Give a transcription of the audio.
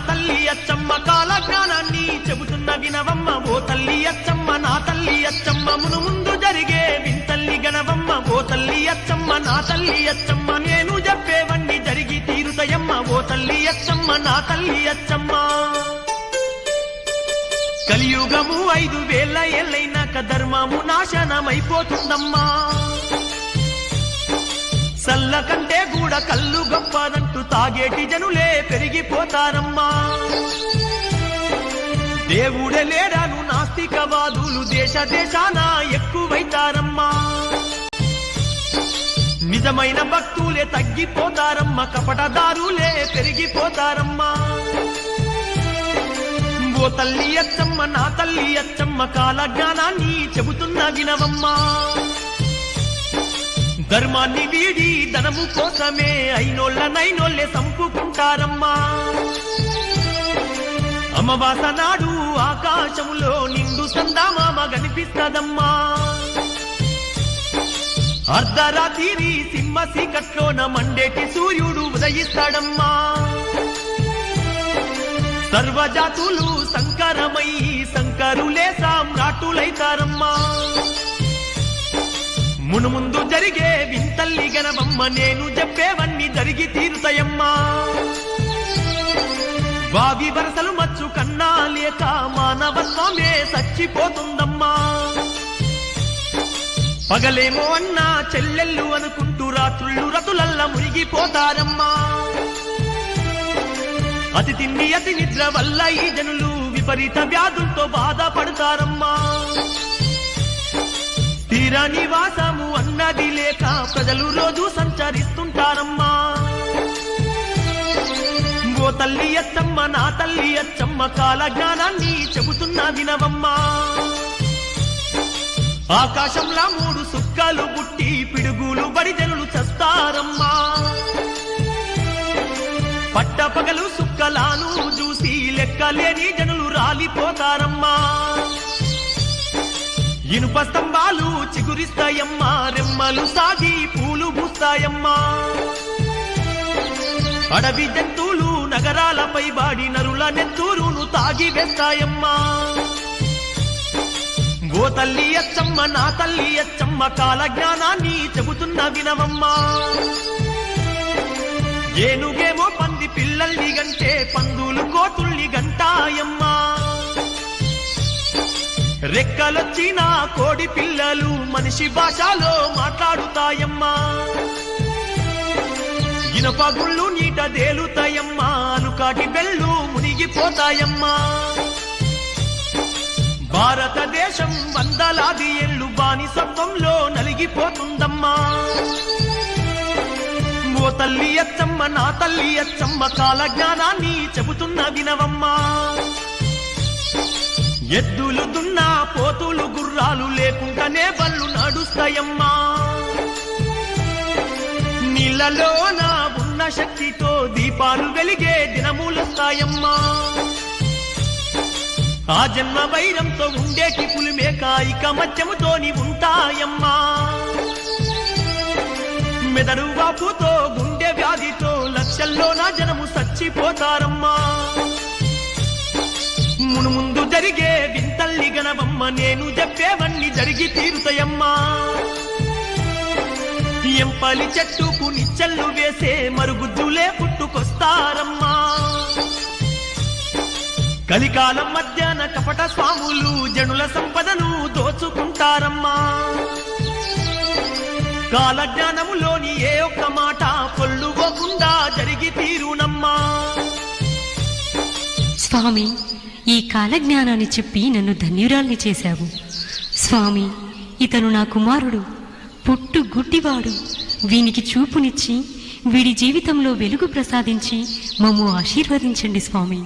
తల్లి అచ్చమ్మ కాల జ్ఞానాన్ని చెబుతున్న వినవమ్మ ఓ తల్లి అచ్చమ్మ నా తల్లి అచ్చమ్మ మును ముందు జరిగే వింతల్లి గణవమ్మ ఓ తల్లి అచ్చమ్మ నా తల్లి అచ్చమ్మ నేను చెప్పేవన్నీ జరిగి తీరుతయమ్మ ఓ తల్లి అచ్చమ్మ నా తల్లి అచ్చమ్మ కలియుగము 5000 ఏళ్ళైనాక ధర్మము నాశనమైపోతుందమ్మా సల్ల కంటే కూడా కళ్ళు గొప్పదంటూ తాగేటి జనులే పెరిగిపోతారమ్మా దేవుడే లేడాను నాస్తికవాదులు దేశ దేశాన ఎక్కువైతారమ్మా నిజమైన భక్తులే తగ్గిపోతారమ్మా కపటదారులే పెరిగిపోతారమ్మా ఓ తల్లి అచ్చమ్మ నా తల్లి అచ్చమ్మ కాల జ్ఞానాన్ని చెబుతున్న వినవమ్మా ధర్మాన్ని వీడి ధనము కోసమే అయినోళ్ళనైనోళ్ళే సంపుకుంటారమ్మా అమావాస నాడు ఆకాశములో నిండు చందమామ కనిపిస్తదమ్మా అర్ధరాత్రి సింహ చీకట్లోన మండేటి సూర్యుడు ఉదయిస్తాడమ్మా సర్వజాతులు సంకరమై సంకరులే సామ్రాటులైతారమ్మా మును ముందు జరిగే వింతల్లి గణవమ్మ నేను చెప్పేవన్నీ జరిగి తీరుతాయమ్మా వావి వరసలు మచ్చు కన్నా లేక మానవత్వమే చచ్చిపోతుందమ్మా పగలేమో అన్నా చెల్లెళ్ళు అనుకుంటూ రాత్రుళ్ళు రతులల్ల మునిగిపోతారమ్మా అతి తిండి అతి నిద్ర వల్ల ఈ జనులు విపరీత వ్యాధులతో బాధపడతారమ్మా స్థిర నివాసము అన్నది లేక ప్రజలు రోజు సంచరిస్తుంటారమ్మా ఓ తల్లి అచ్చమ్మ నా తల్లి అచ్చమ్మ కాల జ్ఞానాన్ని చెబుతున్న వినవమ్మా ఆకాశంలా 3 సుక్కలు పుట్టి పిడుగులు బడి జనులు చస్తారమ్మా పట్టపగలు సుక్కలాను చూసి లెక్కలేని జనులు రాలిపోతారమ్మా ఇనుప స్తంభాలు చిగురిస్తాయమ్మా రెమ్మలు సాగి పూలు పూస్తాయమ్మా అడవి జంతువులు నగరాలపై బాడి నరుల నెత్తూరును తాగి వేస్తాయమ్మా ఓ తల్లి అచ్చమ్మ నా తల్లి అచ్చమ్మ కాల జ్ఞానాన్ని చెబుతున్న వినవమ్మా ఏనుగేమో పంది పిల్లల్ని గంటే పందులు కోతుల్ని గంటాయమ్మా రెక్కలొచ్చిన కోడి పిల్లలు మనిషి భాషలో మాట్లాడుతాయమ్మా ఇనప గుళ్ళు నీట తేలుతాయమ్మా అలుకాటి బెళ్ళు మునిగిపోతాయమ్మా భారతదేశం వందలాది ఏళ్ళు బానిసత్వంలో నలిగిపోతుందమ్మా ఓ తల్లి అచ్చమ్మ నా తల్లి అచ్చమ్మ కాల జ్ఞానాన్ని చెబుతున్న వినవమ్మా ఎద్దులు దున్నా పోతులు గుర్రాలు లేకుండానే బళ్ళు నడుస్తాయమ్మా నీళ్ళలోన ఉన్న శక్తితో దీపాలు వెలిగే దినములొస్తాయమ్మా ఆ జన్మ వైరంతో ఉండేటి పులిమేక ఇక మధ్యముతోని ఉంటాయమ్మా మెదడు వాపుతో గుండె వ్యాధితో లక్షల్లోన జనము చచ్చిపోతారమ్మా మును ముందు జరిగే వింతల్లి గణవమ్మ నేను చెప్పేవన్నీ జరిగి తీరుతాయమ్మా ఎంపలి చెట్టుకు నిచ్చెళ్ళు వేసే మరుగుజ్జులే పుట్టుకొస్తారమ్మా కలికాలం మధ్యాహ్న కపట స్వాములు జనుల సంపదను దోచుకుంటారమ్మా కాలజ్ఞానములోని ఏ ఒక్క మాట పొల్లుపోకుండా జరిగి తీరునమ్మా స్వామి ఈ కాలజ్ఞానాన్ని చెప్పి నన్ను ధన్యురాల్ని చేశావు స్వామి ఇతను నా కుమారుడు పుట్టు గుడ్డివాడు వీనికి చూపునిచ్చి వీడి జీవితంలో వెలుగు ప్రసాదించి మమ్ము ఆశీర్వదించండి స్వామి